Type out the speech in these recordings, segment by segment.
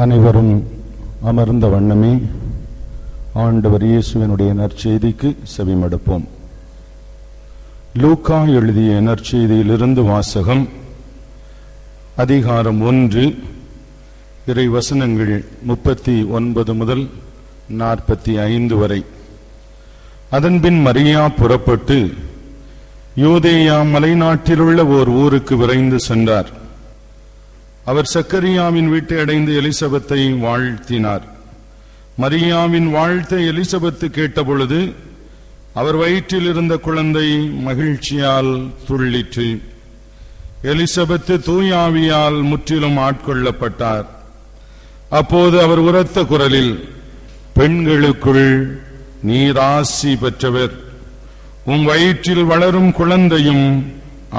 அனைவரும் அமர்ந்த வண்ணமே ஆண்டவர் இயேசுவினுடைய நற்செய்திக்கு செவிமடுப்போம். லூக்கா எழுதிய நற்செய்தியிலிருந்து வாசகம். அதிகாரம் 1, இறை வசனங்கள் 39 முதல் 45 வரை. அதன்பின் மரியா புறப்பட்டு யூதேயா மலைநாட்டிலுள்ள ஓர் ஊருக்கு விரைந்து சென்றார். அவர் சக்கரியாவின் வீட்டை அடைந்து எலிசபெத்தை வாழ்த்தினார். மரியாவின் வாழ்த்தை எலிசபெத்து கேட்டபொழுது அவர் வயிற்றில் இருந்த குழந்தை மகிழ்ச்சியால் துள்ளிற்று. எலிசபெத்து தூயாவியால் முற்றிலும் ஆட்கொள்ளப்பட்டார். அப்போது அவர் உரத்த குரலில், பெண்களுக்குள் நீர் ஆசி பெற்றவர், உம் வயிற்றில் வளரும் குழந்தையும்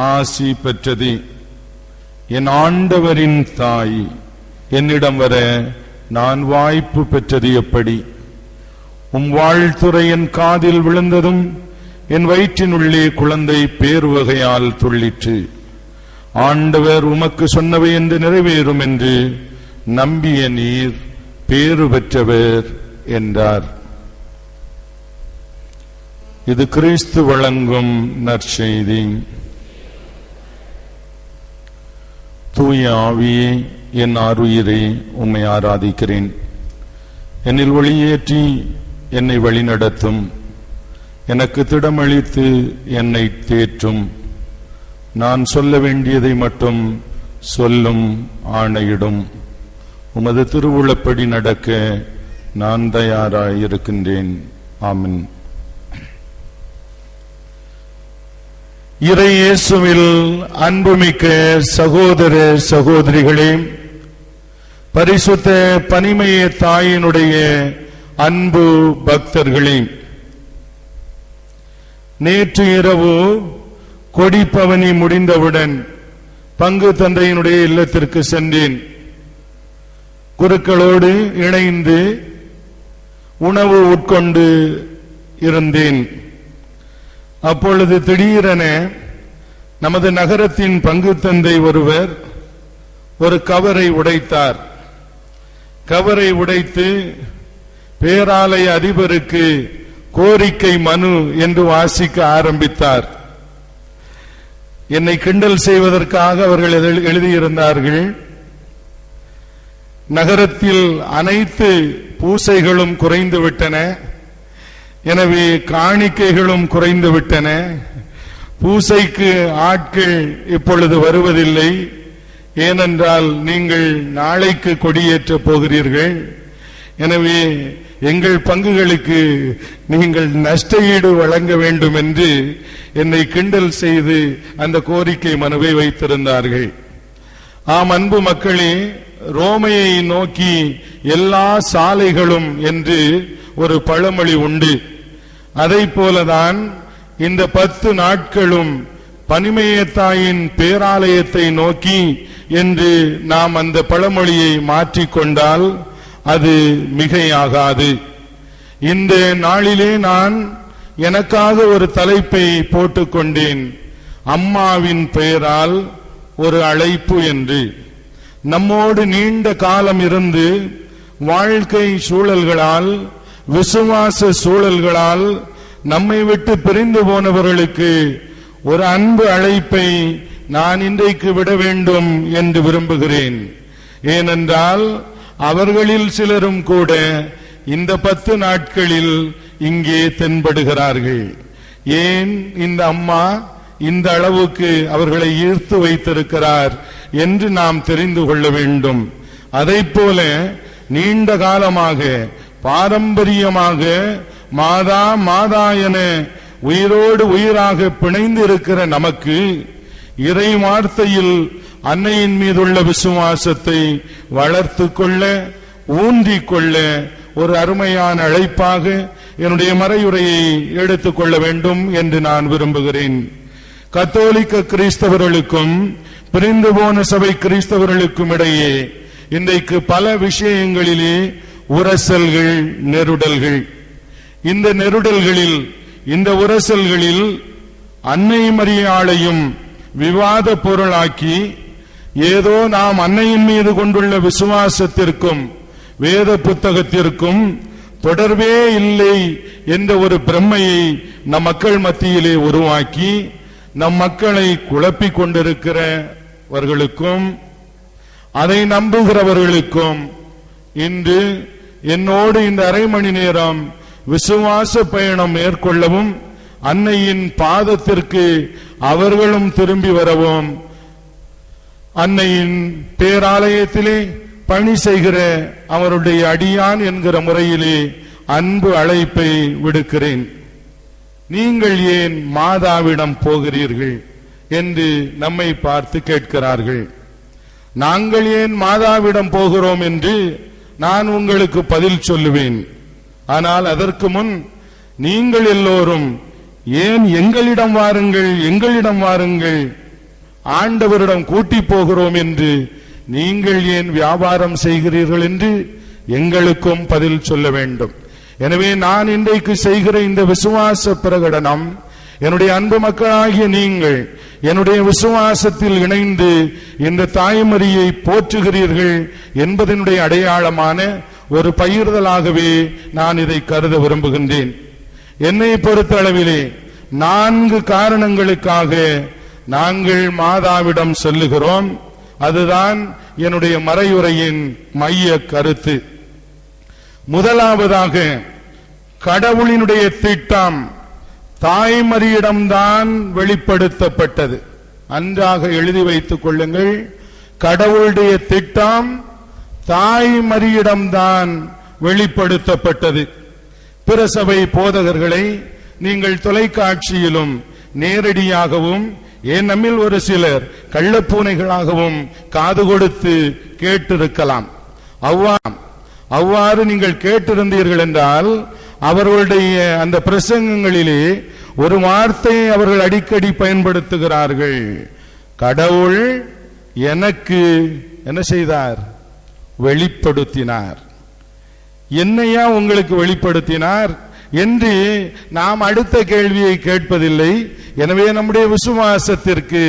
ஆசி பெற்றது. என் ஆண்டவரின் தாய், என்னிடம் வர நான் வாய்ப்பு பெற்றது எப்படி? உம் வாழ்த்துரை என் காதில் விழுந்ததும் என் வயிற்றினுள்ளே குழந்தை பேருவகையால் துள்ளிற்று. ஆண்டவர் உமக்கு சொன்னவை என்று நிறைவேறும் என்று நம்பிய நீர் பேறு பெற்றவர் என்றார். இது கிறிஸ்து வழங்கும் நற்செய்தி. தூய ஆவியே, என் ஆருயிரே, உம்மை ஆராதிக்கிறேன். என்னில் ஒளியேற்றி என்னை வழிநடத்தும், எனக்கு திடமளித்து என்னை தேற்றும். நான் சொல்ல வேண்டியதை மட்டும் சொல்லும் ஆணையிடும். உமது திருவுளப்படி நடக்க நான் தயாராயிருக்கின்றேன். ஆமென். இறை இயேசுவில் அன்புமிக்க சகோதர சகோதரிகளே, பரிசுத்த பனிமய தாயினுடைய அன்பு பக்தர்களே, நேற்று இரவு கொடிப்பவனி முடிந்தவுடன் பங்கு தந்தையினுடைய இல்லத்திற்கு சென்றேன். குருக்களோடு இணைந்து உணவு உட்கொண்டு இருந்தேன். அப்பொழுது திடீரென நமது நகரத்தின் பங்கு தந்தை ஒருவர் ஒரு கவரை உடைத்தார். கவரை உடைத்து பேராலய அதிபருக்கு கோரிக்கை மனு என்று வாசிக்க ஆரம்பித்தார். என்னை கிண்டல் செய்வதற்காக அவர்கள் எழுதியிருந்தார்கள். நகரத்தில் அனைத்து பூசைகளும் குறைந்து விட்டன, எனவே காணிக்கைகளும் குறைந்து விட்டன. பூசைக்கு ஆட்கள் இப்பொழுது வருவதில்லை. ஏனென்றால் நீங்கள் நாளைக்கு கொடியேற்ற போகிறீர்கள். எனவே எங்கள் பங்குகளுக்கு நீங்கள் நஷ்டஈடு வழங்க வேண்டும் என்று என்னை கிண்டல் செய்து அந்த கோரிக்கை மனுவை வைத்திருந்தார்கள். ஆம், அன்பு மக்களே, ரோமையை நோக்கி எல்லா சாலைகளும் என்று ஒரு பழமொழி உண்டு. அதை போலதான் இந்த 10 நாட்களும் பனிமயத்தாயின் பேராலயத்தை நோக்கி என்று நாம் அந்த பழமொழியை மாற்றிக்கொண்டால் அது மிகையாகாது. இந்த நாளிலே நான் எனக்காக ஒரு தலைப்பை போட்டுக்கொண்டேன். அம்மாவின் பெயரால் ஒரு அழைப்பு என்று. நம்மோடு நீண்ட காலம் இருந்து வாழ்க்கை சூழல்களால், விசுவாச சூழல்களால் நம்மை விட்டு பிரிந்து போனவர்களுக்கு ஒரு அன்பு அழைப்பை நான் இன்றைக்கு விட வேண்டும் என்று விரும்புகிறேன். ஏனென்றால் அவர்களில் சிலரும் கூட இந்த 10 நாட்களில் இங்கே தென்படுகிறார்கள். ஏன் இந்த அம்மா இந்த அளவுக்கு அவர்களை ஈர்த்து வைத்திருக்கிறார் என்று நாம் தெரிந்து கொள்ள வேண்டும். அதைப்போல நீண்ட காலமாக பாரம்பரியமாக மாதா மாதா என உயிரோடு உயிராக பிணைந்து இருக்கிற நமக்கு இறை வார்த்தையில் அன்னையின் மீதுள்ள விசுவாசத்தை வளர்த்து கொள்ள, ஊன்றிக் கொள்ள ஒரு அருமையான அழைப்பாக என்னுடைய மறையுரையை எடுத்துக் கொள்ள வேண்டும் என்று நான் விரும்புகிறேன். கத்தோலிக்க கிறிஸ்தவர்களுக்கும் பிரிந்து போன சபை கிறிஸ்தவர்களுக்கும் இடையே இன்றைக்கு பல விஷயங்களிலே உரசல்கள், நெருடல்கள். இந்த நெருடல்களில், இந்த உரசல்களில் அன்னை மரியாளையும் விவாத பொருளாக்கி ஏதோ நாம் அன்னையின் மீது கொண்டுள்ள விசுவாசத்திற்கும் வேத புத்தகத்திற்கும் தொடர்பே இல்லை என்ற ஒரு பிரமையை நம் மக்கள் மத்தியிலே உருவாக்கி நம் மக்களை குழப்பிக் கொண்டிருக்கிறவர்களுக்கும் அதை நம்புகிறவர்களுக்கும் இன்று என்னோடு இந்த அரை மணி நேரம் விசுவாச பயணம் மேற்கொள்ளவும் அன்னையின் பாதத்திற்கு அவர்களும் திரும்பி வரவும் அன்னையின் பேராலயத்திலே பணி செய்கிற அவருடைய அடியான் என்கிற முறையிலே அன்பு அழைப்பை விடுக்கிறேன். நீங்கள் ஏன் மாதாவிடம் போகிறீர்கள் என்று நம்மை பார்த்து கேட்கிறார்கள். நாங்கள் ஏன் மாதாவிடம் போகிறோம் என்று நான் உங்களுக்கு பதில் சொல்லுவேன். ஆனால் அதற்கு முன் நீங்கள் எல்லோரும் ஏன் எங்களிடம் வாருங்கள், எங்களிடம் வாருங்கள், ஆண்டவரிடம் கூட்டி போகிறோம் என்று நீங்கள் ஏன் வியாபாரம் செய்கிறீர்கள் என்று எங்களுக்கும் பதில் சொல்ல வேண்டும். எனவே நான் இன்றைக்கு செய்கிற இந்த விசுவாச பிரகடனம் என்னுடைய அன்பு மக்களாகிய நீங்கள் என்னுடைய விசுவாசத்தில் இணைந்து இந்த தாய்மரியை போற்றுகிறீர்கள் என்பதனுடைய அடையாளமான ஒரு பகிர்தலாகவே நான் இதை கருத விரும்புகின்றேன். என்னை பொறுத்த அளவிலே 4 காரணங்களுக்காக நாங்கள் மாதாவிடம் சொல்லுகிறோம். அதுதான் என்னுடைய மறையுரையின் மைய கருத்து. முதலாவதாக, கடவுளினுடைய திட்டம் தாய்மரியிடம்தான் வெளிப்படுத்தப்பட்டது. அன்றாக எழுதி வைத்துக் கொள்ளுங்கள். கடவுளுடைய திட்டம் தாய்மரியிடம்தான் வெளிப்படுத்தப்பட்டது. பிற சபை போதகர்களை நீங்கள் தொலைக்காட்சியிலும் நேரடியாகவும் ஏன் நம்மில் ஒரு சிலர் கள்ளப்பூனைகளாகவும் காது கொடுத்து கேட்டிருக்கலாம். அவ்வாறு நீங்கள் கேட்டிருந்தீர்கள் என்றால் அவர்களுடைய அந்த பிரசங்கங்களிலே ஒரு வார்த்தையை அவர்கள் அடிக்கடி பயன்படுத்துகிறார்கள். கடவுள் எனக்கு என்ன செய்தார்? வெளிப்படுத்தினார். என்னையா உங்களுக்கு வெளிப்படுத்தினார் என்று நாம் அடுத்த கேள்வியை கேட்பதில்லை. எனவே நம்முடைய விசுவாசத்திற்கு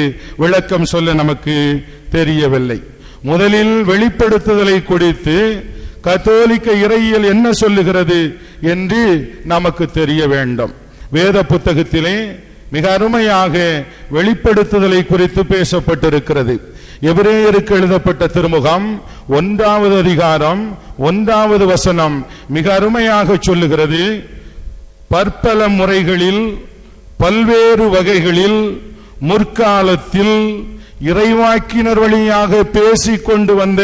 விளக்கம் சொல்ல நமக்கு தெரியவில்லை. முதலில் வெளிப்படுத்துதலை குறித்து கத்தோலிக்க இறையியல் என்ன சொல்லுகிறது என்று நமக்கு தெரிய வேண்டும். வேத புத்தகத்திலே மிக அருமையாக வெளிப்படுத்துதலை குறித்து பேசப்பட்டிருக்கிறது. எபிரேயருக்கு எழுதப்பட்ட திருமுகம் 1வது அதிகாரம் 1வது வசனம் மிக அருமையாக சொல்லுகிறது. பற்பல முறைகளில் பல்வேறு வகைகளில் முற்காலத்தில் இறைவாக்கினர் வழியாக பேசிக்கொண்டு வந்த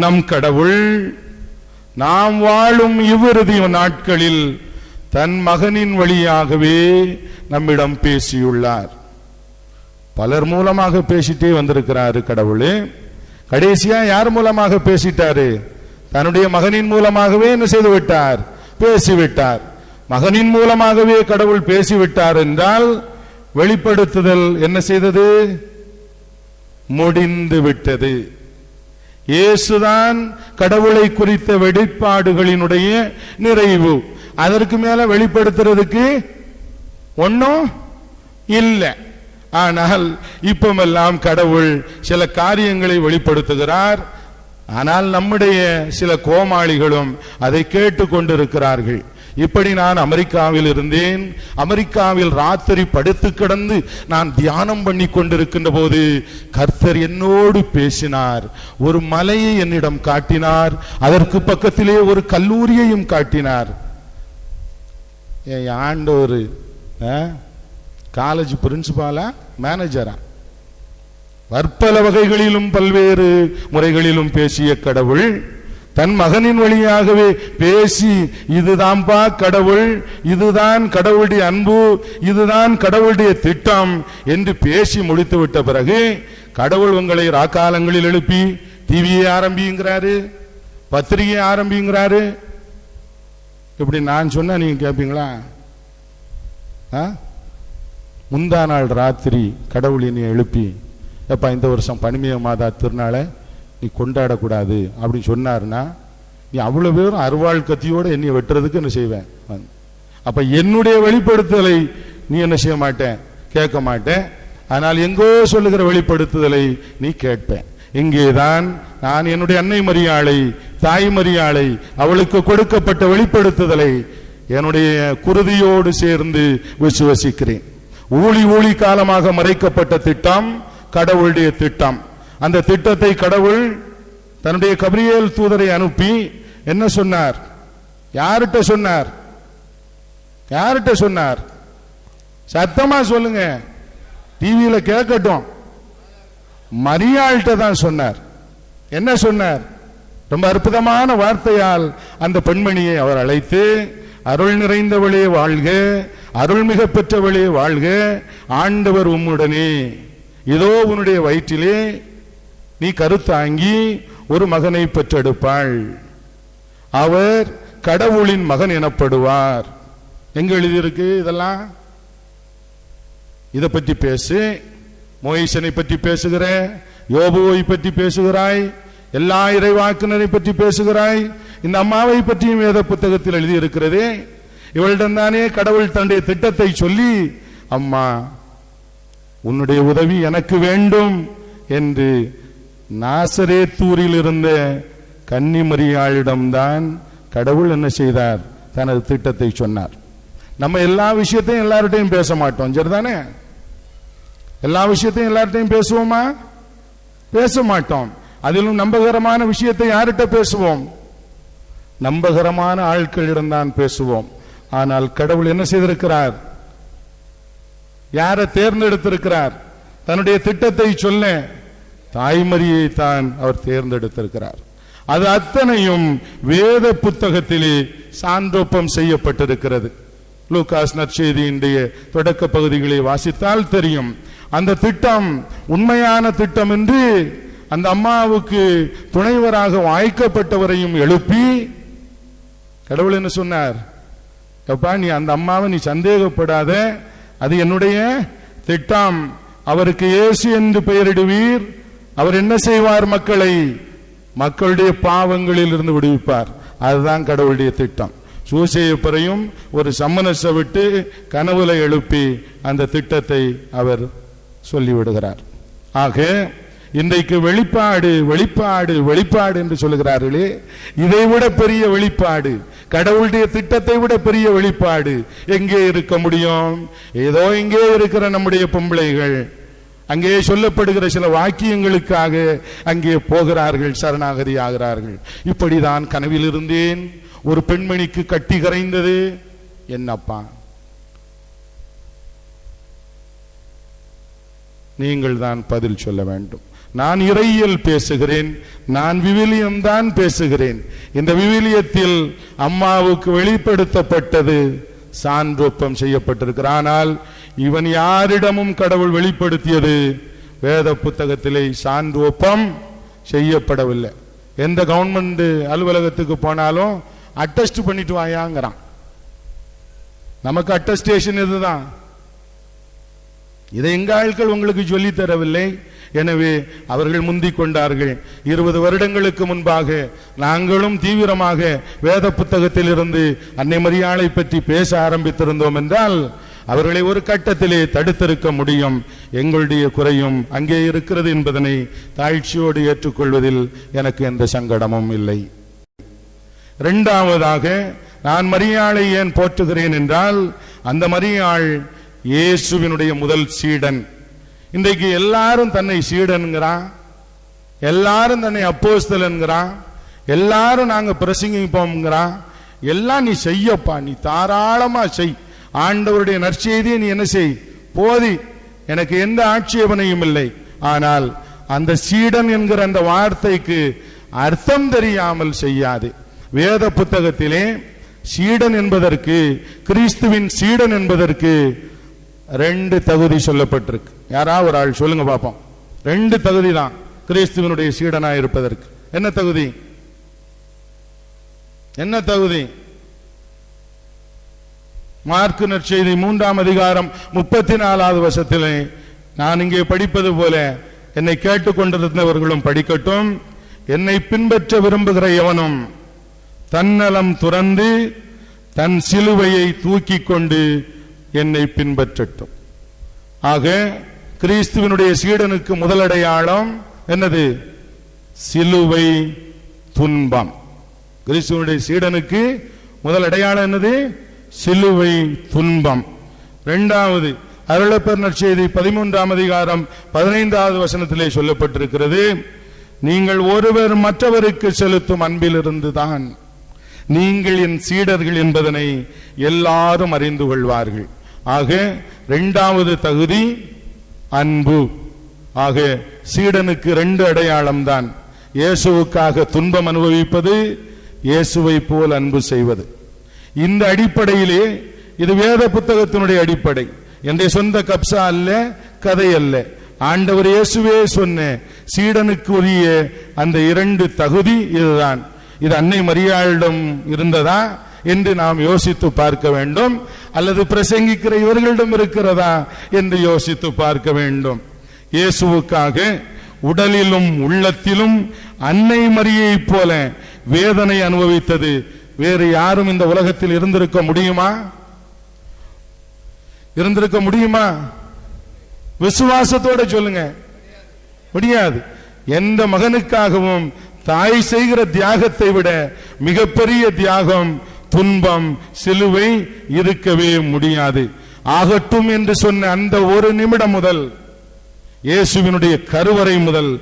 நம் கடவுள் நாம் வாழும் இவ்விறுதி நாட்களில் தன் மகனின் வழியாகவே நம்மிடம் பேசியுள்ளார். பலர் மூலமாக பேசிட்டே வந்திருக்கிறாரு கடவுள். கடைசியா யார் மூலமாக பேசிட்டாரு? தன்னுடைய மகனின் மூலமாகவே என்ன செய்து விட்டார்? பேசிவிட்டார். மகனின் மூலமாகவே கடவுள் பேசிவிட்டார் என்றால் வெளிப்படுத்துதல் என்ன செய்தது? முடிந்து விட்டது. இயேசுதான் கடவுளை குறித்த வெளிப்பாடுகளினுடைய நிறைவு. அதற்கு மேல வெளிப்படுத்துறதுக்கு ஒன்னும் இல்லை. ஆனால் இப்பமெல்லாம் கடவுள் சில காரியங்களை வெளிப்படுத்துகிறார். ஆனால் நம்முடைய சில கோமாளிகளும் அதை கேட்டு கொண்டிருக்கிறார்கள். இப்படி நான் அமெரிக்காவில் இருந்தேன். அமெரிக்காவில் ராத்திரி படுத்து கிடந்து நான் தியானம் பண்ணி கொண்டிருக்கின்ற போது கர்த்தர் என்னோடு பேசினார். ஒரு மலையை என்னிடம் காட்டினார். அதற்கு பக்கத்திலே ஒரு கல்லூரியையும் காட்டினார். ஆண்டவர் காலேஜ் பிரின்சிபாலா மேனேஜரா? பற்பல வகைகளிலும் பல்வேறு முறைகளிலும் பேசிய கடவுள் தன் மகனின் வழியாகவே பேசி இதுதான்பா கடவுள், இதுதான் கடவுளுடைய அன்பு, இதுதான் கடவுளுடைய திட்டம் என்று பேசி முடித்து விட்ட பிறகு கடவுள் உங்களை ராக்காலங்களில் எழுப்பி டிவியை ஆரம்பிங்கிறாரு, பத்திரிகை ஆரம்பிங்கிறாரு. இப்படி நான் சொன்னா நீங்க கேட்பீங்களா? முந்தா நாள் ராத்திரி கடவுள் என்னை எழுப்பி எப்ப இந்த வருஷம் பனிமய மாதா திருநாளை நீ கொண்டாடக்கூடாது அப்படின்னு சொன்னார்னா நீ அவ்வளவு பேரும் அருவாள் கத்தியோட என்னை வெட்டுறதுக்கு என்ன செய்வேன்? அப்ப என்னுடைய வெளிப்படுத்துதலை நீ என்ன செய்ய மாட்டேன்? கேட்க மாட்டேன். ஆனால் எங்கோ சொல்லுகிற வெளிப்படுத்துதலை நீ கேட்பேன். இங்கேதான் நான் என்னுடைய அன்னை மரியாளை, தாய் மரியாளை, அவளுக்கு கொடுக்கப்பட்ட வெளிப்படுத்துதலை என்னுடைய குருதியோடு சேர்ந்து விசுவசிக்கிறேன். ஊழி காலமாக மறைக்கப்பட்ட திட்டம் கடவுளுடைய திட்டம். அந்த திட்டத்தை கடவுள் தன்னுடைய கபிரியேல் தூதரை அனுப்பி என்ன சொன்னார்? யார்கிட்ட சொன்னார்? யார்கிட்ட சொன்னார்? சத்தமா சொல்லுங்க, டிவியில கேட்கட்டும். மரியாள்கிட்ட தான் சொன்னார். என்ன சொன்னார்? ரொம்ப அற்புதமான வார்த்தையால் அந்த பெண்மணியை அவர் அழைத்து, அருள் நிறைந்தவளே வாழ்க, அருள்மிக பெற்றவளே வாழ்க, ஆண்டவர் உம்முடனே, இதோ உன்னுடைய வயிற்றிலே நீ கருத்தாங்கி ஒரு மகனை பெற்றெடுப்பாள், அவர் கடவுளின் மகன் எனப்படுவார். எங்க எழுதியிருக்கு இதெல்லாம்? இதை பற்றி பேசு. மோயிசனை பற்றி பேசுகிற, யோபுவை பற்றி பேசுகிறாய், எல்லா இறைவாக்குனரை பற்றி பேசுகிறாய். இந்த அம்மாவை பற்றியும் வேத புத்தகத்தில் எழுதியிருக்கிறதே. இவளிடம் தானே கடவுள் தன்னுடைய திட்டத்தை சொல்லி, அம்மா உன்னுடைய உதவி எனக்கு வேண்டும் என்று நாசரேத்தூரில் இருந்த கன்னிமரியாளிடம்தான் கடவுள் என்ன செய்தார்? தனது திட்டத்தை சொன்னார். நம்ம எல்லா விஷயத்தையும் எல்லார்ட்டையும் பேச மாட்டோம், சரிதானே? எல்லா விஷயத்தையும் எல்லார்ட்டையும் பேசுவோமா? பேச மாட்டோம். அதிலும் நம்பகரமான விஷயத்தை யார்கிட்ட பேசுவோம்? நம்பகரமான ஆட்களிடம் தான் பேசுவோம். ஆனால் கடவுள் என்ன செய்திருக்கிறார்? யாரை தேர்ந்தெடுத்திருக்கிறார்? தன்னுடைய திட்டத்தை சொல்ல தாய்மரியை தான் அவர் தேர்ந்தெடுத்திருக்கிறார். அது அத்தனையும் வேத புத்தகத்திலே சான்றோப்பம் செய்யப்பட்டிருக்கிறது. லூகாஸ் நற்செய்தியினுடைய தொடக்க பகுதிகளை வாசித்தால் தெரியும். அந்த திட்டம் உண்மையான திட்டம் என்று அந்த அம்மாவுக்கு துணைவராக வாய்க்கப்பட்டவரையும் எழுப்பி கடவுள் என்ன சொன்னார்? அப்பா, நீ அந்த அம்மாவை நீ சந்தேகப்படாத, அது என்னுடைய திட்டம். அவருக்கு இயேசு என்று பெயரிடுவீர். அவர் என்ன செய்வார்? மக்களுடைய பாவங்களில் இருந்து விடுவிப்பார். அதுதான் கடவுளுடைய திட்டம். சூசையப்பரையும் ஒரு சம்மனஸை விட்டு கனவுல எழுப்பி அந்த திட்டத்தை அவர் சொல்லிவிடுகிறார். ஆக இன்றைக்கு வெளிப்பாடு வெளிப்பாடு வெளிப்பாடு என்று சொல்லுகிறார்களே, இதைவிட பெரிய வெளிப்பாடு, கடவுளுடைய திட்டத்தை விட பெரிய வெளிப்பாடு எங்கே இருக்க முடியும்? ஏதோ இங்கே இருக்கிற நம்முடைய பொம்பளைகள் அங்கே சொல்லப்படுகிற சில வாக்கியங்களுக்காக அங்கே போகிறார்கள், சரணாகதி ஆகிறார்கள். இப்படிதான் கனவில் இருந்தேன், ஒரு பெண்மணிக்கு கட்டி கரைந்தது. என்னப்பா, நீங்கள் தான் பதில் சொல்ல வேண்டும். நான் இறையியல் பேசுகிறேன், நான் விவிலியம் தான் பேசுகிறேன். இந்த விவிலியத்தில் அம்மாவுக்கு வெளிப்படுத்தப்பட்டது சான்றொப்பம் செய்யப்பட்டிருக்கிற. ஆனால் இவன் யாரிடமும் கடவுள் வெளிப்படுத்தியது வேத புத்தகத்திலே சான்றொப்பம் செய்யப்படவில்லை. எந்த கவர்மெண்ட் அலுவலகத்துக்கு போனாலும் அட்டஸ்ட் பண்ணிட்டு வாயாங்கிறான். நமக்கு அட்டஸ்டேஷன் இதுதான். இதை எங்க ஆட்கள் உங்களுக்கு சொல்லி தரவில்லை. எனவே அவர்கள் முந்திக் கொண்டார்கள். 20 வருடங்களுக்கு முன்பாக நாங்களும் தீவிரமாக வேத புத்தகத்தில் இருந்து அன்னை மரியாளை பற்றி பேச ஆரம்பித்திருந்தோம் என்றால் அவர்களை ஒரு கட்டத்திலே தடுத்திருக்க முடியும். எங்களுடைய குறையும் அங்கே இருக்கிறது என்பதனை தாழ்ச்சியோடு ஏற்றுக்கொள்வதில் எனக்கு எந்த சங்கடமும் இல்லை. இரண்டாவதாக, நான் மரியாளை ஏன் போற்றுகிறேன் என்றால், அந்த மரியாள் இயேசுவினுடைய முதல் சீடன். இன்றைக்கு எல்லாரும் தன்னை சீடன்கிறான், எல்லாரும் தன்னை அப்போஸ்தலன்கிறான், எல்லாரும் நாங்க பிரசங்கிப்போம்ங்கிறான். எல்லாம் நீ செய்யப்பா, நீ தாராளமா செய், ஆண்டவருடைய நற்செய்தியை நீ என்ன செய், போதி, எனக்கு எந்த ஆட்சேபனையும் இல்லை. ஆனால் அந்த சீடன் என்கிற அந்த வார்த்தைக்கு அர்த்தம் தெரியாமல் செய்யாது. வேத புத்தகத்திலே சீடன் என்பதற்கு, கிறிஸ்துவின் சீடன் என்பதற்கு 2 தகுதி சொல்லப்பட்டிருக்கு. யாராவது ஒரு ஆள் சொல்லுங்க பாப்போம். 2 தகுதி தான் கிறிஸ்துவனுடைய சீடனாய் இருப்பதற்கு. என்ன தகுதி? என்ன தகுதி? மார்க்கு நற்செய்தி 3ஆம் அதிகாரம் 34வது வசனத்திலே நான் இங்கே படிப்பது போல என்னை கேட்டுக்கொண்டிருந்தவர்களும் படிக்கட்டும். என்னை பின்பற்ற விரும்புகிற எவனும் தன்னலம் துறந்து தன் சிலுவையை தூக்கி கொண்டு என்னை பின்பற்றட்டும். ஆக கிறிஸ்துவனுடைய சீடனுக்கு முதலடையாளம் என்னது? சிலுவை துன்பம். கிறிஸ்துவனுடைய சீடனுக்கு முதல் அடையாளம் என்னது? சிலுவை துன்பம். இரண்டாவது, அருளப்பர் நற்செய்தி 13ஆம் அதிகாரம் 15வது வசனத்திலே சொல்லப்பட்டிருக்கிறது, நீங்கள் ஒருவர் மற்றவருக்கு செலுத்தும் அன்பிலிருந்துதான் நீங்கள் என் சீடர்கள் என்பதனை எல்லாரும் அறிந்து கொள்வார்கள். ஆக இரண்டாவது தகுதி அன்பு. ஆக சீடனுக்கு 2 அடையாளம் தான். இயேசுவுக்காக துன்பம் அனுபவிப்பது, இயேசுவை போல் அன்பு செய்வது. இந்த அடிப்படையிலே இது வேத புத்தகத்தினுடைய அடிப்படை. என்னுடைய சொந்த கப்சா அல்ல, கதை அல்ல. ஆண்டவர் இயேசுவே சொன்ன சீடனுக்கு உரிய அந்த 2 தகுதி இதுதான். இது அன்னை மரியாளிடம் இருந்ததா என்று நாம் யோசித்து பார்க்க வேண்டும், அல்லது பிரசங்கிக்கிற இவர்களிடம் இருக்கிறதா என்று யோசித்து பார்க்க வேண்டும். இயேசுவுக்காக உடலிலும் உள்ளத்திலும் அன்னை மரியை போல வேதனை அனுபவித்தது வேறு யாரும் இந்த உலகத்தில் இருந்திருக்க முடியுமா? இருந்திருக்க முடியுமா? விசுவாசத்தோட சொல்லுங்க, முடியாது. எந்த மகனுக்காகவும் தாய் செய்கிற தியாகத்தை விட மிகப்பெரிய தியாகம், துன்பம், சிலுவை இருக்கவே முடியாது. ஆகட்டும் என்று சொன்ன அந்த ஒரு நிமிடம் முதல், இயேசுவினுடைய கருவறை முதல்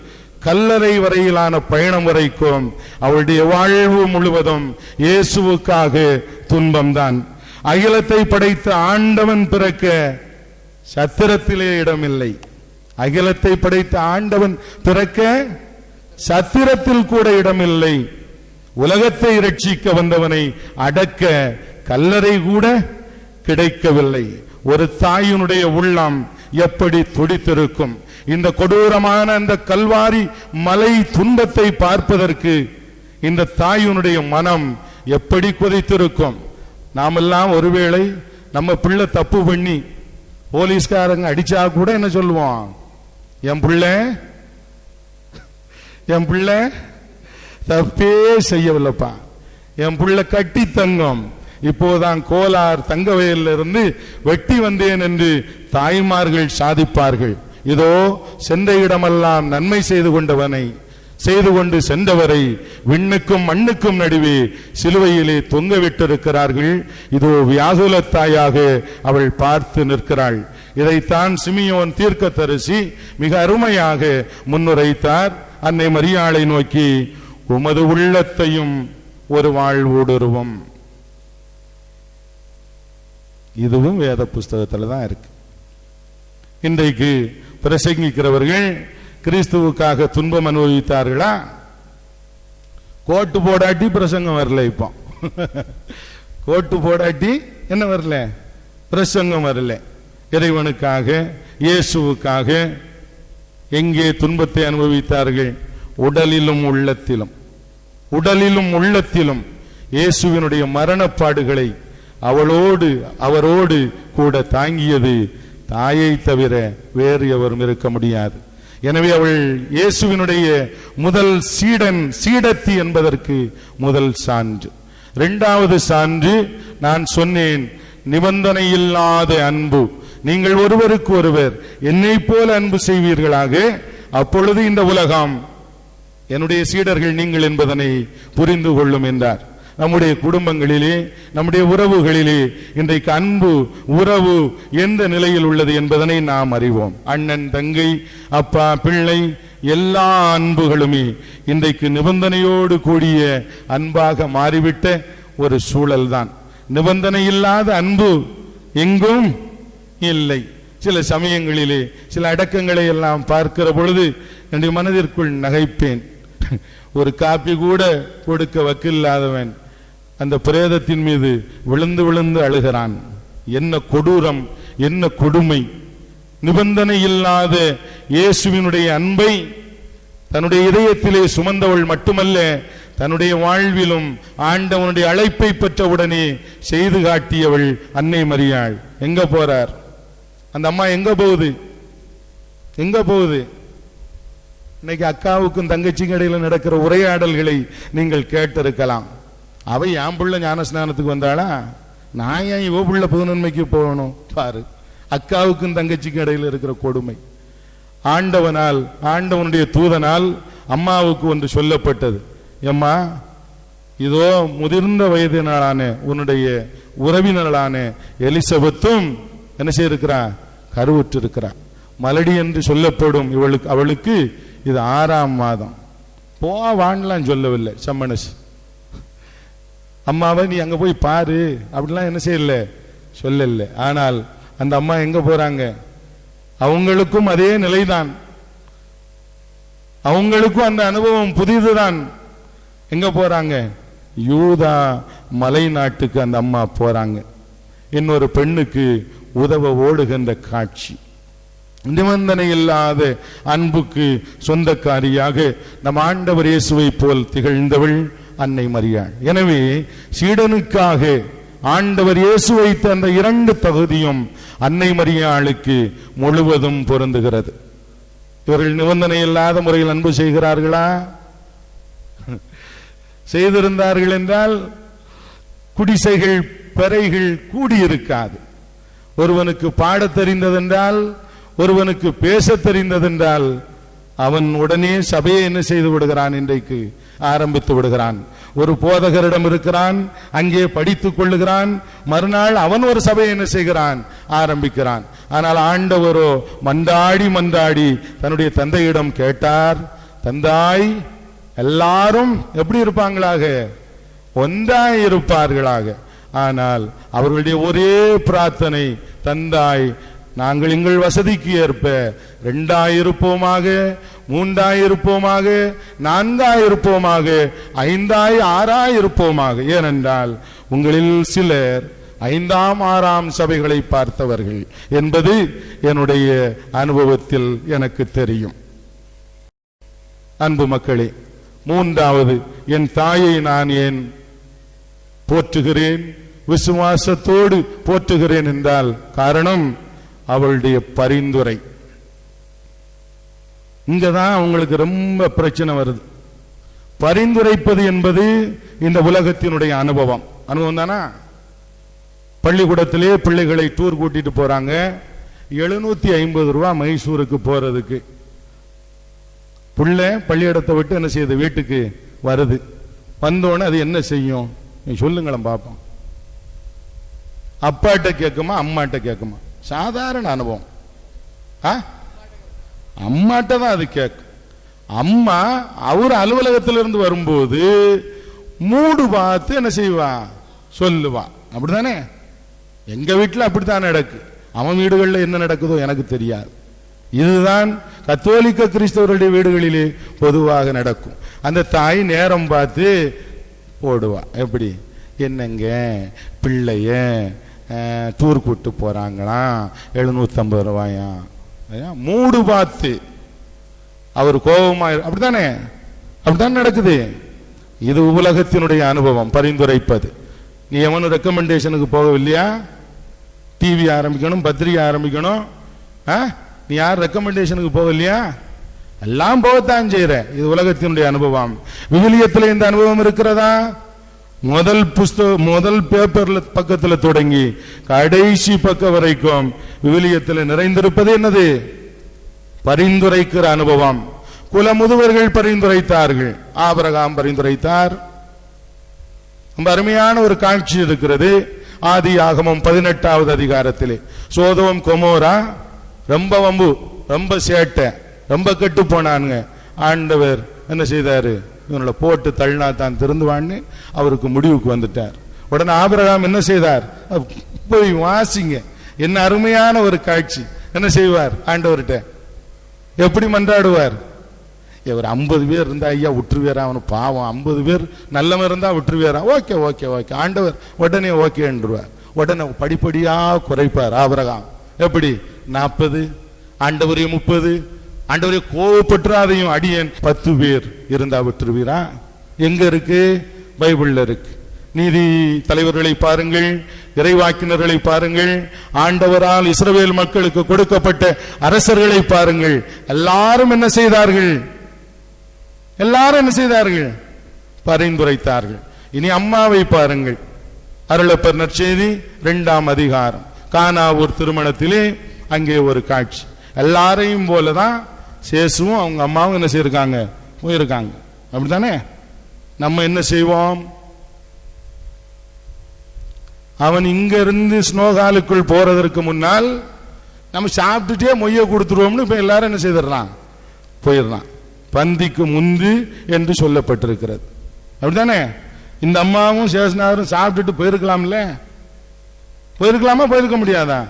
கல்லறை வரையிலான பயணம் வரைக்கும் அவருடைய வாழ்வு முழுவதும் இயேசுவுக்காக துன்பம்தான். அகிலத்தை படைத்த ஆண்டவன் பிறக்க சத்திரத்திலே இடமில்லை. அகிலத்தை படைத்த ஆண்டவன் பிறக்க சத்திரத்தில் கூட இடமில்லை. உலகத்தை இரட்சிக்க வந்தவனை அடக்க கல்லறை கூட கிடைக்கவில்லை. ஒரு தாயினுடைய உள்ளம் எப்படி துடித்திருக்கும்! இந்த கொடூரமான அந்த கல்வாரி மலை துன்பத்தை பார்ப்பதற்கு இந்த தாயினுடைய மனம் எப்படி கொதித்திருக்கும்! நாமெல்லாம் ஒருவேளை நம்ம பிள்ளை தப்பு பண்ணி போலீஸ்காரங்க அடிச்சா கூட என்ன சொல்லுவோம்? என் பிள்ளை தப்பே செய்யவில்லைப்பா, என் பிள்ளை கட்டி தங்கம், இப்போதான் கோலார் தங்க வயலில் இருந்து வெட்டி வந்தேன் என்று தாய்மார்கள் சாதிப்பார்கள். இதோ சென்ற இடமெல்லாம் நன்மை செய்து கொண்டு சென்றவரை விண்ணுக்கும் மண்ணுக்கும் நடுவே சிலுவையிலே தொங்க விட்டிருக்கிறார்கள். இதோ வியாகுல தாயாக அவள் பார்த்து நிற்கிறாள். இதைத்தான் சிமியோன் தீர்க்கதரிசி மிக அருமையாக முன்னுரைத்தார். அன்னை மரியாளை நோக்கி, உமது உள்ளத்தையும் ஒரு வாழ்வூடுருவும். இதுவும் வேத புஸ்தகத்தில் தான் இருக்கு. இன்றைக்கு பிரசங்கிக்கிறவர்கள் கிறிஸ்துவுக்காக துன்பம் அனுபவித்தார்களா? கோட்டு போடாட்டி பிரசங்கம் வரல. இப்போ கோட்டு போடாட்டி என்ன வரல? பிரசங்கம் வரல. இறைவனுக்காக, இயேசுவுக்காக எங்கே துன்பத்தை அனுபவித்தார்கள்? உடலிலும் உள்ளத்திலும் இயேசுவினுடைய மரணப்பாடுகளை அவரோடு கூட தாங்கியது தாயை தவிர வேறு எவரும் இருக்க முடியாது. எனவே அவள் இயேசுவினுடைய முதல் சீடத்தி என்பதற்கு முதல் சான்று. இரண்டாவது சான்று நான் சொன்னேன், நிபந்தனை இல்லாத அன்பு. நீங்கள் ஒருவருக்கு ஒருவர் என்னை போல அன்பு செய்வீர்களாக, அப்பொழுது இந்த உலகம் என்னுடைய சீடர்கள் நீங்கள் என்பதனை புரிந்து கொள்ளும் என்றார். நம்முடைய குடும்பங்களிலே, நம்முடைய உறவுகளிலே இன்றைக்கு அன்பு உறவு எந்த நிலையில் உள்ளது என்பதனை நாம் அறிவோம். அண்ணன், தங்கை, அப்பா, பிள்ளை, எல்லா அன்புகளுமே இன்றைக்கு நிபந்தனையோடு கூடிய அன்பாக மாறிவிட்ட ஒரு சூழல் தான். நிபந்தனை இல்லாத அன்பு எங்கும் இல்லை. சில சமயங்களிலே சில அடக்கங்களை எல்லாம் பார்க்கிற பொழுது என்னுடைய மனதிற்குள் நகைப்பேன். ஒரு காப்பி கூட கொடுக்க வக்கில்லாதவன் அந்த பிரேதத்தின் மீது விழுந்து விழுந்து அழுகிறான். என்ன கொடூரம், என்ன கொடுமை! நிபந்தனை இல்லாத இயேசுவினுடைய அன்பை தன்னுடைய இதயத்திலே சுமந்தவள் மட்டுமல்ல, தன்னுடைய வாழ்விலும் ஆண்டவனுடைய அழைப்பை பெற்றவுடனே செய்து காட்டியவள் அன்னை மரியாள். எங்க போறார் அந்த அம்மா? எங்க போகுது? இன்னைக்கு அக்காவுக்கும் தங்கச்சிக்கும் இடையில நடக்கிற உரையாடல்களை நீங்கள் கேட்டிருக்கலாம். அவை என் பிள்ளை ஞானஸ்நானத்துக்கு வந்தாளா, நான் ஏன் இவ பிள்ளை புதுநன்மைக்கு போகணும்? பாரு, அக்காவுக்கும் தங்கச்சிக்கும் இடையில இருக்கிற கொடுமை. ஆண்டவனுடைய தூதனால் அம்மாவுக்கு ஒன்று சொல்லப்பட்டது. எம்மா, இதோ முதிர்ந்த வயதினாலான உன்னுடைய உறவினர்களான எலிசபெத்தும் என்ன செய்திருக்கிறார்? கருவுற்று இருக்கிறார். மலடி என்று சொல்லப்படும் அவளுக்கு இது 6ஆம் மாதம். வாண்டலாம் சொல்லவில்லை சம்மனஸ். அம்மாவை நீ அங்க போய் பாரு அப்படிலாம் என்ன செய்யல, சொல்லல. ஆனால் அந்த அம்மா எங்க போறாங்க? அவங்களுக்கும் அதே நிலைதான், அவங்களுக்கும் அந்த அனுபவம் புதிதுதான். எங்க போறாங்க? யூதா மலை நாட்டுக்கு அந்த அம்மா போறாங்க. இன்னொரு பெண்ணுக்கு உதவ ஓடுகின்ற காட்சி. நிபந்தனை இல்லாத அன்புக்கு சொந்தக்காரியாக நம் ஆண்டவர் இயேசுவை போல் திகழ்ந்தவள் அன்னை மரியாள். எனவே சீடனுக்காக ஆண்டவர் இயேசு வைத்த அந்த 2 தகுதியும் அன்னை மரியாளுக்கு முழுவதும் பொருந்துகிறது. இவர்கள் நிபந்தனை இல்லாத முறையில் அன்பு செய்கிறார்களா? செய்திருந்தார்கள் என்றால் குடிசைகள் பெறைகள் கூடியிருக்காது. ஒருவனுக்கு பாடத் தெரிந்ததென்றால், ஒருவனுக்கு பேச தெரிந்ததென்றால் அவன் உடனே சபையை என்ன செய்து விடுகிறான்? இன்றைக்கு ஆரம்பித்து விடுகிறான். ஒரு போதகரிடம் இருக்கிறான், அங்கே படித்துக் கொள்ளுகிறான். மறுநாள் அவன் ஒரு சபையை என்ன செய்கிறான்? ஆரம்பிக்கிறான். ஆனால் ஆண்டவரோ மன்றாடி மன்றாடி தன்னுடைய தந்தையிடம் கேட்டார், தந்தாய் எல்லாரும் எப்படி இருப்பாங்களாக? ஒன்றாய் இருப்பார்களாக. ஆனால் அவர்களுடைய ஒரே பிரார்த்தனை, தந்தாய் நாங்கள் எங்கள் வசதிக்கு ஏற்ப 2ஆய் இருப்போமாக, 3ஆய் இருப்போமாக, 4ஆய் இருப்போமாக, 5ஆய் 6ஆய் இருப்போமாக. ஏனென்றால் உங்களில் சிலர் 5ஆம் 6ஆம் சபைகளை பார்த்தவர்கள் என்பது என்னுடைய அனுபவத்தில் எனக்கு தெரியும். அன்பு மக்களே, 3வது, என் தாயை நான் ஏன் போற்றுகிறேன், விசுவாசத்தோடு போற்றுகிறேன் என்றால் காரணம் அவளுடைய பரிந்துரை. இங்கதான் அவங்களுக்கு ரொம்ப பிரச்சனை வருது. பரிந்துரைப்பது என்பது இந்த உலகத்தினுடைய அனுபவம் தானா? பள்ளிக்கூடத்திலே பிள்ளைகளை டூர் கூட்டிட்டு போறாங்க. 750 ரூபாய் மைசூருக்கு போறதுக்கு. பிள்ளை பள்ளியிடத்தை விட்டு என்ன செய்யுது? வீட்டுக்கு வருது. வந்தோடனே அது என்ன செய்யும்? சொல்லுங்களேன் பாப்போம். அப்பாட்ட கேட்குமா, அம்மாட்ட கேட்குமா? சாதாரண அனுபவம். அம்மாட்ட தான் அது கேட்கும். அம்மா அவர் அலுவலகத்திலிருந்து வரும்போது மூடு பார்த்து என்ன செய்வா? சொல்லுவா. அப்படித்தானே? எங்க வீட்டில் அப்படித்தான் நடக்கு. அவன் வீடுகளில் என்ன நடக்குதோ எனக்கு தெரியாது. இதுதான் கத்தோலிக்க கிறிஸ்தவர்களுடைய வீடுகளிலே பொதுவாக நடக்கும். அந்த தாய் நேரம் பார்த்து போடுவா. எப்படி? என்னங்க பிள்ளைய டூர் கூட்டு போறாங்களாம், 750 ரூபாயா? மூடு பார்த்து அவர் கோபமா. அப்படித்தானே? அப்படித்தான் நடக்குது. இது உலகத்தினுடைய அனுபவம். பரிந்துரைப்பது. நீ எவனும் ரெக்கமெண்டேஷனுக்கு போகவில்லையா? டிவி ஆரம்பிக்கணும், பத்திரிகை ஆரம்பிக்கணும். நீ யார் ரெக்கமெண்டேஷனுக்கு போகலையா? எல்லாம் போகத்தான் செய்யற. இது உலகத்தினுடைய அனுபவம். விவிலியத்தில் இந்த அனுபவம் இருக்கிறதா? முதல் பேப்பர்ல பக்கத்துல தொடங்கி கடைசி பக்கம் வரைக்கும் விவிலியத்தில் நிறைந்திருப்பது என்னது? பரிந்துரைக்கிற அனுபவம். குல முதுவர்கள் பரிந்துரைத்தார்கள். ஆபிரகாம் பரிந்துரைத்தார். ரொம்ப அருமையான ஒரு காட்சி இருக்கிறது. ஆதியாகமம் 18வது அதிகாரத்திலே சோதோம் கொமோரா ரொம்ப வம்பு, ரொம்ப சேட்டை, ரொம்ப கெட்டு போனானுங்க. ஆண்டவர் என்ன செய்தாரு? இவனோட போட்டு தள்ளினா தான் திருந்துவான்னு அவருக்கு முடிவுக்கு வந்துட்டார். உடனே ஆபிரகாம் என்ன செய்தார்? போய் வாசிங்க. என்ன அருமையான ஒரு காட்சி. என்ன செய்வார்? ஆண்டவர்கிட்ட எப்படி மன்றாடுவார்? இவர் 50 பேர் இருந்தா ஐயா விட்டுருவேரா? அவனு பாவம். 50 பேர் நல்லவன் இருந்தா விட்டுருவேரா? Okay okay okay. ஆண்டவர் உடனே ஓகே என்றுவார். உடனே படிப்படியா குறைப்பார் ஆபிரகாம். எப்படி? 40, ஆண்டவரே 30. ஆண்டவரே கோவப்பட்டுறாதையும் அடியேன் 10 பேர் இருந்தா விட்டுருவீரா? எங்க இருக்கு? பைபிள்ல இருக்கு. நீதி தலைவர்களை பாருங்கள், இறைவாக்கினர்களை பாருங்கள், ஆண்டவரால் இஸ்ரவேல் மக்களுக்கு கொடுக்கப்பட்ட அரசர்களை பாருங்கள். எல்லாரும் என்ன செய்தார்கள்? எல்லாரும் என்ன செய்தார்கள்? பரிந்துரைத்தார்கள். இனி அம்மாவை பாருங்கள். அருளப்பர் நற்செய்தி 2ஆம் அதிகாரம். கானாவூர் திருமணத்திலே அங்கே ஒரு காட்சி. எல்லாரையும் போலதான் சேசுவும் அவங்க அம்மாவும் என்ன செய்யிருக்காங்க? போயிருக்காங்க. அப்படித்தானே? நம்ம என்ன செய்வோம்? அவன் இங்க இருந்து ஸ்னோகாலுக்குள் போறதற்கு முன்னால் நம்ம சாப்பிட்டுட்டே மொய்ய கொடுத்துருவோம்னு இப்ப எல்லாரும் என்ன செய்திடறான்? போயிடறான். பந்திக்கு முந்து என்று சொல்லப்பட்டிருக்கிறது. அப்படித்தானே? இந்த அம்மாவும் சேஷனாரும் சாப்பிட்டுட்டு போயிருக்கலாம்ல? போயிருக்கலாமா? போயிருக்க முடியாதா?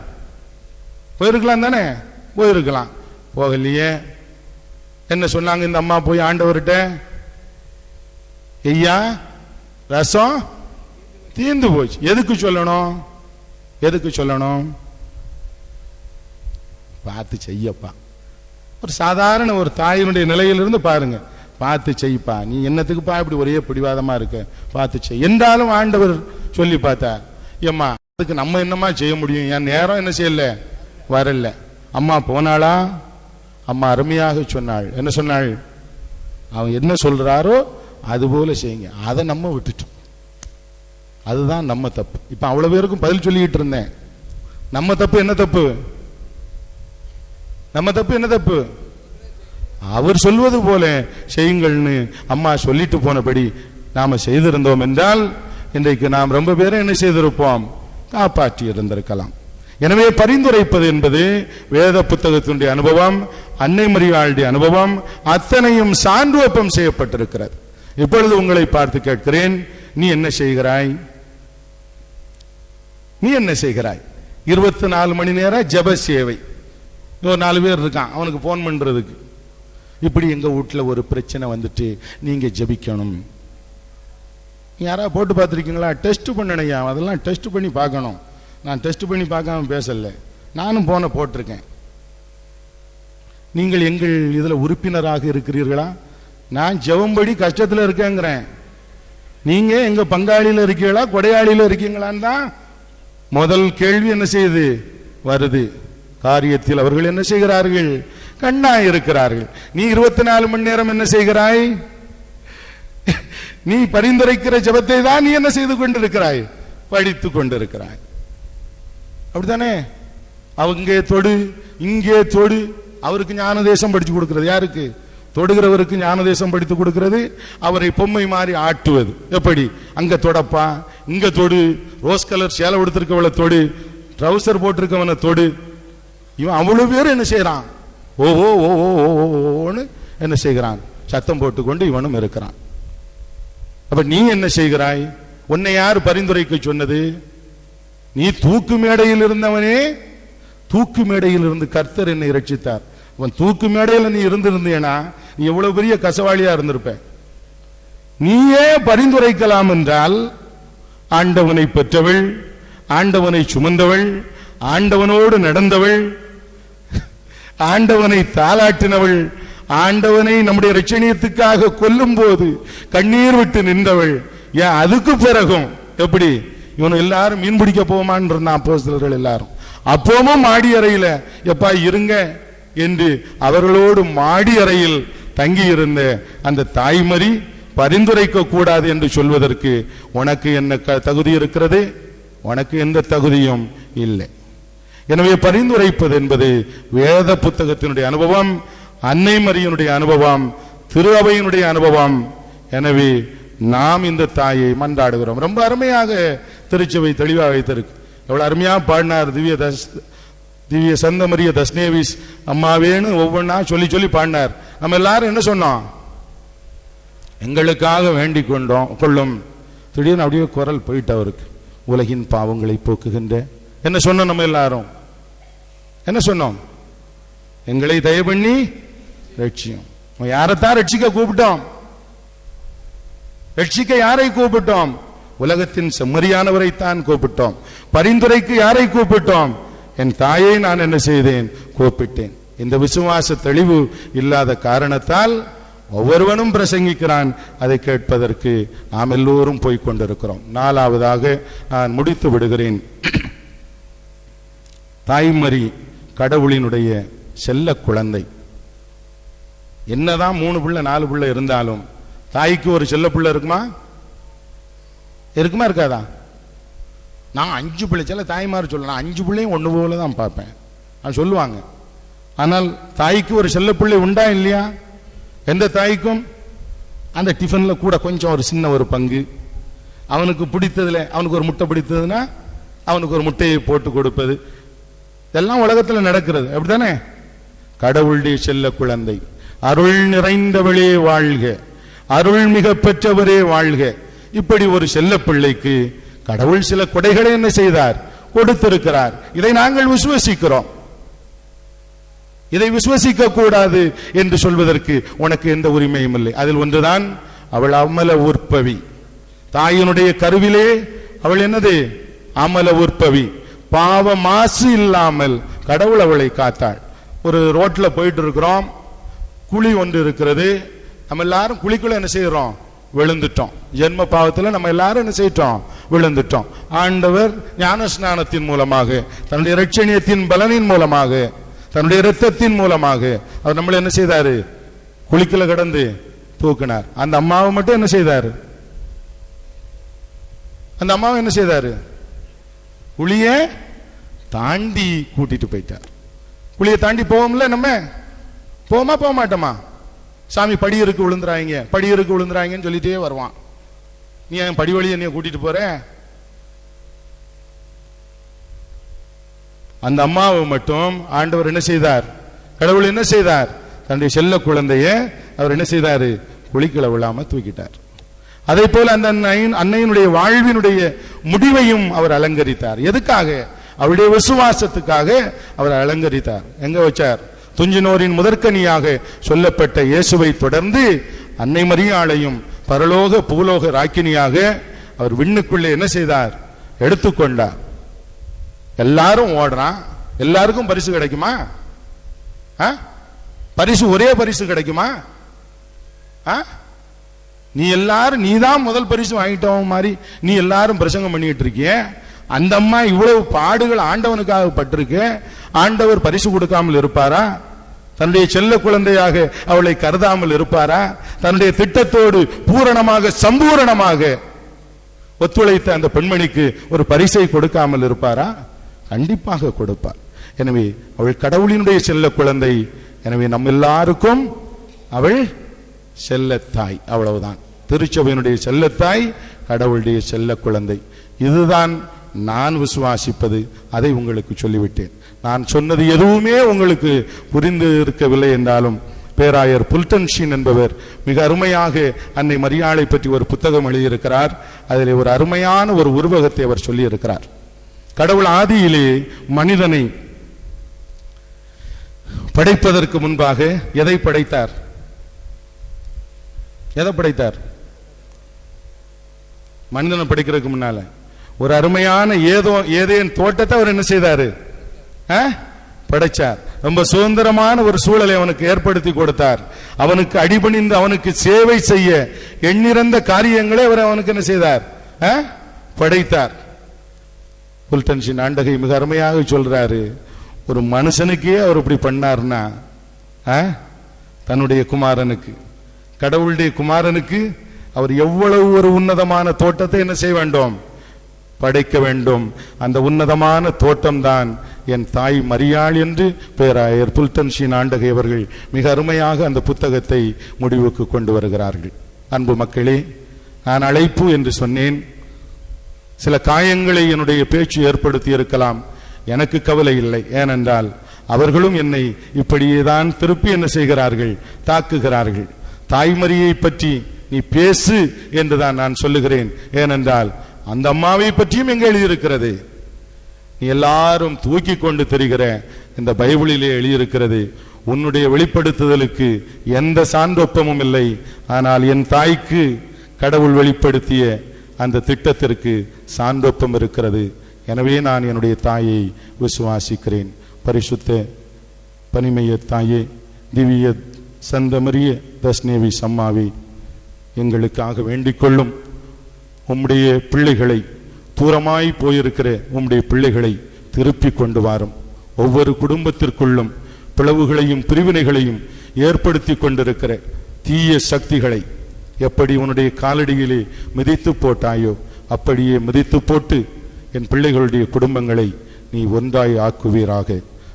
போயிருக்கலாம் தானே? போயிருக்கலாம். போகலையே. என்ன சொன்னாங்க இந்த அம்மா போய் ஆண்டவர்கிட்ட? ஐயா, ரசம் தீர்ந்து போச்சு. எதுக்கு சொல்லணும்? எதுக்கு சொல்லணும்? பார்த்து செய்யப்பா. ஒரு சாதாரண ஒரு தாயினுடைய நிலையிலிருந்து பாருங்க, பார்த்து செய்ப்பா, நீ என்னத்துக்குப்பா இப்படி ஒரே பிடிவாதமா இருக்க, பார்த்து செய் என்றாலும் ஆண்டவர் சொல்லி பார்த்தா, ஏம்மா அதுக்கு நம்ம என்னமா செய்ய முடியும்? என் நேரம் என்ன செய்யல, வரல. அம்மா போனாளா? அம்மா அருமையாக சொன்னாள். என்ன சொன்னாள்? அவன் என்ன சொல்றாரோ அது போல செய்யுங்க. அதை நம்ம விட்டுட்டோம். அதுதான் நம்ம தப்பு. இப்ப அவ்வளவு பேருக்கும் பதில் சொல்லிட்டு இருந்தேன். நம்ம தப்பு என்ன தப்பு? நம்ம தப்பு என்ன தப்பு? அவர் சொல்வது போல செய்யுங்கள்னு அம்மா சொல்லிட்டு போனபடி நாம செய்திருந்தோம் என்றால் இன்றைக்கு நாம் ரொம்ப பேரை என்ன செய்திருப்போம்? காப்பாற்றி இருந்திருக்கலாம். எனவே பரிந்துரைப்பது என்பது வேத புத்தகத்தினுடைய அனுபவம், அன்னை மரியாளுடைய அனுபவம், அத்தனையும் சான்றோப்பம் செய்யப்பட்டிருக்கிறது. இப்பொழுது உங்களை பார்த்து கேட்கிறேன், நீ என்ன செய்கிறாய்? நீ என்ன செய்கிறாய்? 24 மணி நேரம் ஜெப சேவை. ஒரு 4 பேர் இருக்கான் அவனுக்கு போன் பண்றதுக்கு. இப்படி எங்க வீட்டில் ஒரு பிரச்சனை வந்துட்டு நீங்க ஜெபிக்கணும். யாராவது போட்டு பார்த்துருக்கீங்களா? டெஸ்ட் பண்ணணையா, அதெல்லாம் டெஸ்ட் பண்ணி பார்க்கணும். நான் டெஸ்ட் பண்ணி பார்க்காம பேசல, நானும் போன போட்டிருக்கேன். நீங்கள் எங்கள் இதுல உறுப்பினராக இருக்கிறீர்களா? நான் ஜெபம்படி கஷ்டத்தில் இருக்கேங்கிறேன். நீங்க எங்க பங்காளியில இருக்கீங்களா, கொடையாளியில இருக்கீங்களான்னு தான் முதல் கேள்வி என்ன செய்யுது வருது. காரியத்தில் அவர்கள் என்ன செய்கிறார்கள்? கண்ணாய் இருக்கிறார்கள். நீ 24 மணி நேரம் என்ன செய்கிறாய்? நீ பரிந்துரைக்கிற ஜெபத்தை தான் நீ என்ன செய்து கொண்டிருக்கிறாய்? படித்து கொண்டிருக்கிறாய். அப்படித்தானே? அவங்க தொடு, இங்கே தொடு. அவருக்கு ஞான தேசம் படிச்சு கொடுக்கிறது யாருக்கு? தொடுகிறவருக்கு ஞான தேசம் படித்து கொடுக்கிறது. அவரை பொம்மை மாதிரி ஆட்டுவது எப்படி? அங்க தொடப்பா, இங்க தொடு, ரோஸ் கலர் சேலை கொடுத்திருக்கவளை தொடு, ட்ரௌசர் போட்டிருக்கவனை தொடு. இவன் அவ்வளவு பேர் என்ன செய்யறான்? ஓ ஓ ஓ ஓன்னு என்ன செய்கிறான்? சத்தம் போட்டுக்கொண்டு இவனும் இருக்கிறான். அப்ப நீ என்ன செய்கிறாய்? உன்னை யார் பரிந்துரைக்க சொன்னது? நீ தூக்கு மேடையில் இருந்தவனே. தூக்கு மேடையில் இருந்து கர்த்தர் என்னை ரட்சித்தார். உன் தூக்கு மேடையில் நீ இருந்திருந்தேனா நீ எவ்வளவு பெரிய கசவாளியா இருந்திருப்ப. நீயே பரிந்துரைக்கலாம் என்றால் ஆண்டவனை பெற்றவள், ஆண்டவனை சுமந்தவள், ஆண்டவனோடு நடந்தவள், ஆண்டவனை தாளாட்டினவள், ஆண்டவனை நம்முடைய ரட்சணியத்துக்காக கொல்லும் போது கண்ணீர் விட்டு நின்றவள். ஏன் அதுக்கு பிறகும் எப்படி இவன் எல்லாரும் மீன் பிடிக்க போமான் இருந்தான் அப்போஸ்தலர்கள் எல்லாரும். அப்பவும் மாடி அறையில எப்பா இருங்க என்று அவர்களோடு மாடி அறையில் தங்கி இருந்த அந்த தாய்மறி பரிந்துரைக்க கூடாது என்று சொல்வதற்கு உனக்கு என்ன தகுதி இருக்கிறது? உனக்கு எந்த தகுதியும் இல்லை. எனவே பரிந்துரைப்பது என்பது வேத புத்தகத்தினுடைய அனுபவம், அன்னை மரியினுடைய அனுபவம், திரு அவையினுடைய அனுபவம். எனவே நாம் இந்த தாயை மன்றாடுகிறோம். ரொம்ப அருமையாக திருச்சபை தெளிவாக வைத்திருக்கு. எவ்வளவு அருமையா பாடினார் திவ்ய சந்த மரிய தஸ்னேவிஸ் அம்மாவேன்னு ஒவ்வொன்னா சொல்லி சொல்லி பாடினார். நம்ம எல்லாரும் என்ன சொன்னோம்? எங்களுக்காக வேண்டிக் கொள்ளும். திடீர்னு அப்படியே குரல் போயிட்டு அவருக்கு, உலகின் பாவங்களை போக்குகின்ற என்ன சொன்னோம்? நம்ம எல்லாரும் என்ன சொன்னோம்? எங்களை தயவு பண்ணி ரட்சியும். யாரைத்தான் ரட்சிக்க கூப்பிட்டோம்? ரட்சிக்க யாரை கூப்பிட்டோம்? உலகத்தின் செம்மறியானவரைத்தான் கூப்பிட்டோம். பரிந்துரைக்கு யாரை கூப்பிட்டோம்? என் தாயை நான் என்ன செய்தேன்? கூப்பிட்டேன். இந்த விசுவாச தெளிவு இல்லாத காரணத்தால் ஒவ்வொருவனும் பிரசங்கிக்கிறான். அதை கேட்பதற்கு நாம் எல்லோரும் போய்கொண்டிருக்கிறோம். 4வதாக நான் முடித்து விடுகிறேன். தாய்மறி கடவுளினுடைய செல்ல குழந்தை. என்னதான் 3 பிள்ளை 4 பிள்ளை இருந்தாலும் தாய்க்கு ஒரு செல்ல பிள்ளை இருக்குமா? இருக்குமா இருக்காதா? நான் 5 பிள்ளை சில தாய்மார் சொல்லலாம், 5 பிள்ளையும் ஒன்று போல தான் பார்ப்பேன் அது சொல்லுவாங்க. ஆனால் தாய்க்கு ஒரு செல்ல பிள்ளை உண்டா இல்லையா? எந்த தாய்க்கும் அந்த டிஃபன்ல கூட கொஞ்சம் ஒரு சின்ன ஒரு பங்கு, அவனுக்கு பிடித்ததுல அவனுக்கு ஒரு முட்டை பிடித்ததுன்னா அவனுக்கு ஒரு முட்டையை போட்டு கொடுப்பது, இதெல்லாம் உலகத்தில் நடக்கிறது. அப்படித்தானே? கடவுளுடைய செல்ல குழந்தை, அருள் நிறைந்தவளே வாழ்க, அருள் மிக பெற்றவரே வாழ்க. இப்படி ஒரு செல்ல பிள்ளைக்கு கடவுள் சில கொடைகளை என்ன செய்தார்? கொடுத்திருக்கிறார். இதை நாங்கள் விசுவசிக்கிறோம். இதை விசுவசிக்க கூடாது என்று சொல்வதற்கு உனக்கு எந்த உரிமையும் இல்லை. அதில் ஒன்றுதான், அவள் அமல உற்பவி. தாயினுடைய கருவிலே அவள் என்னது? அமல உற்பவி. பாவ மாசு இல்லாமல் கடவுள் அவளை காத்தாள். ஒரு ரோட்ல போயிட்டு இருக்கிறோம், குழி ஒன்று இருக்கிறது. நம்ம எல்லாரும் குழிக்குள்ள என்ன செய்யறோம்? விழுந்துட்டோம். ஜென்ம பாவத்தில் நம்ம எல்லாரும் என்ன செய்யட்டோம்? விழுந்துட்டோம். ஆண்டவர் ஞான ஸ்நானத்தின் மூலமாக, தன்னுடைய இரட்சணியத்தின் பலனின் மூலமாக, தன்னுடைய இரத்தத்தின் மூலமாக அவர் நம்மளை என்ன செய்தாரு? குழிக்குள்ள கடந்து தூக்கினார். அந்த அம்மாவை மட்டும் என்ன செய்தாரு? அந்த அம்மாவை என்ன செய்தாரு? குழிய தாண்டி கூட்டிட்டு போயிட்டார். குழியை தாண்டி போவோம்ல, நம்ம போமா போக மாட்டோமா? சாமி படியருக்கு விழுந்துறாங்க, படியருக்கு விழுந்துறாங்கன்னு சொல்லிட்டே வருவான். நீ என் படி வழியை நீ கூட்டிட்டு போற? அந்த அம்மாவை மட்டும் ஆண்டவர் என்ன செய்தார்? கடவுள் என்ன செய்தார்? தன்னுடைய செல்ல குழந்தைய அவர் என்ன செய்தாரு? குழிக்குள்ள விழாம தூக்கிட்டார். அதே போல அந்த அன்னையினுடைய வாழ்வினுடைய முடிவையும் அவர் அலங்கரித்தார். எதுக்காக? அவருடைய விசுவாசத்துக்காக அவர் அலங்கரித்தார். எங்க வச்சார்? துஞ்சினோரின் முதற்கனியாக சொல்லப்பட்ட இயேசுவை தொடர்ந்து அன்னை மரியாளையும் பரலோக பூலோக ராக்கினியாக அவர் விண்ணுக்குள்ளே என்ன செய்தார்? எடுத்துக்கொண்டார். எல்லாரும் ஓடுறான், எல்லாருக்கும் பரிசு கிடைக்குமா? பரிசு ஒரே பரிசு கிடைக்குமா? நீ எல்லாரும் நீதான் முதல் பரிசு வாங்கிட்டவன் மாதிரி நீ எல்லாரும் பிரசங்கம் பண்ணிட்டு இருக்கிய. அந்த அம்மா இவ்வளவு பாடுகள் ஆண்டவனுக்காக பட்டிருக்கு, ஆண்டவர் பரிசு கொடுக்காமல் இருப்பாரா? தன்னுடைய செல்ல குழந்தையாக அவளை கருதாமல் இருப்பாரா? தன்னுடைய திட்டத்தோடு பூரணமாக சம்பூரணமாக ஒத்துழைத்த அந்த பெண்மணிக்கு ஒரு பரிசை கொடுக்காமல் இருப்பாரா? கண்டிப்பாக கொடுப்பார். எனவே அவள் கடவுளினுடைய செல்ல குழந்தை. எனவே நம்ம எல்லாருக்கும் அவள் செல்லத்தாய். அவ்வளவுதான். திருச்சபையினுடைய செல்லத்தாய், கடவுளுடைய செல்ல குழந்தை. இதுதான் நான் விசுவாசிப்பது. அதை உங்களுக்கு சொல்லிவிட்டேன். நான் சொன்னது எதுவுமே உங்களுக்கு புரிந்து இருக்கவில்லை என்றாலும் பேராயர் புல்டன்ஷீன் என்பவர் மிக அருமையாக அன்னை மரியாளை பற்றி ஒரு புத்தகம் எழுதியிருக்கிறார். அதில் ஒரு அருமையான ஒரு உருவகத்தை அவர் சொல்லி இருக்கிறார். கடவுள் ஆதியிலே மனிதனை படைப்பதற்கு முன்பாக எதை படைத்தார்? எதை படைத்தார்? மனிதனை படைக்கிறதுக்கு முன்னால ஒரு அருமையான ஏதேன் தோட்டத்தை அவர் என்ன செய்தாரு? படைச்சார். ரொம்ப சுதந்திரமான ஒரு சூழலை அவனுக்கு ஏற்படுத்தி கொடுத்தார். அவனுக்கு அடிபணிந்து அவனுக்கு சேவை செய்ய எண்ணிறந்த காரியங்களை அவர் அவனுக்கு என்ன செய்தார்? படைத்தார். புல்டன்ஷின் ஆண்டகை மிக அருமையாக சொல்றாரு, ஒரு மனுஷனுக்கே அவர் இப்படி பண்ணார்னா தன்னுடைய குமாரனுக்கு, கடவுளுடைய குமாரனுக்கு அவர் எவ்வளவு ஒரு உன்னதமான தோட்டத்தை என்ன செய்ய வேண்டும்? படைக்க வேண்டும். அந்த உன்னதமான தோட்டம் தான் என் தாய் மரியாள் என்று பேராயர் புல்டன்ஷின் ஆண்டகை அவர்கள் மிக அருமையாக அந்த புத்தகத்தை முடிவுக்கு கொண்டு வருகிறார்கள். அன்பு மக்களே, நான் அழைப்பு என்று சொன்னேன். சில காயங்களை என்னுடைய பேச்சு ஏற்படுத்தி இருக்கலாம். எனக்கு கவலை இல்லை. ஏனென்றால் அவர்களும் என்னை இப்படியேதான் திருப்பி என்ன செய்கிறார்கள்? தாக்குகிறார்கள். தாய்மரியை பற்றி நீ பேசு என்றுதான் நான் சொல்லுகிறேன். ஏனென்றால் அந்த அம்மாவை பற்றியும் எங்க எழுதியிருக்கிறது? நீ எல்லாரும் தூக்கி கொண்டு தெரிகிற இந்த பைபிளிலே எழுதியிருக்கிறது. உன்னுடைய வெளிப்படுத்துதலுக்கு எந்த சான்றொப்பமும் இல்லை. ஆனால் என் தாய்க்கு கடவுள் வெளிப்படுத்திய அந்த திட்டத்திற்கு சான்றொப்பம் இருக்கிறது. எனவே நான் என்னுடைய தாயை விசுவாசிக்கிறேன். பரிசுத்த பனிமய தாயே, திவ்ய சந்தமரிய தஸ்நேவி சம்மாவி, எங்களுக்காக வேண்டிக் கொள்ளும். உம்முடைய பிள்ளைகளை, தூரமாய் போயிருக்கிற உம்முடைய பிள்ளைகளை திருப்பி கொண்டு வாரும். ஒவ்வொரு குடும்பத்திற்குள்ளும் பிளவுகளையும் பிரிவினைகளையும் ஏற்படுத்தி கொண்டிருக்கிற தீய சக்திகளை எப்படி உன்னுடைய காலடியிலே மிதித்து போட்டாயோ அப்படியே மிதித்து போட்டு என் பிள்ளைகளுடைய குடும்பங்களை நீ ஒன்றாய் ஆக்குவீராக.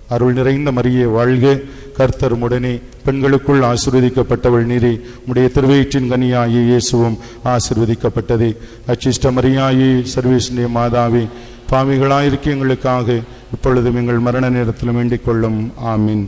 அருள் நிறைந்த மரியே வாழ்க, கர்த்தர் உடனே, பெண்களுக்குள் ஆசீர்வதிக்கப்பட்டவள் நீரே, உடைய திருவயிற்றின் கனியாகிய இயேசுவும் ஆசீர்வதிக்கப்பட்டதே. அச்சிஷ்ட மரியாயே, சர்வேஸ்வரிய மாதாவே, பாவிகளாயிருக்க எங்களுக்காக இப்பொழுதும் எங்கள் மரண நேரத்திலும் வேண்டிக் கொள்ளும். ஆமீன்.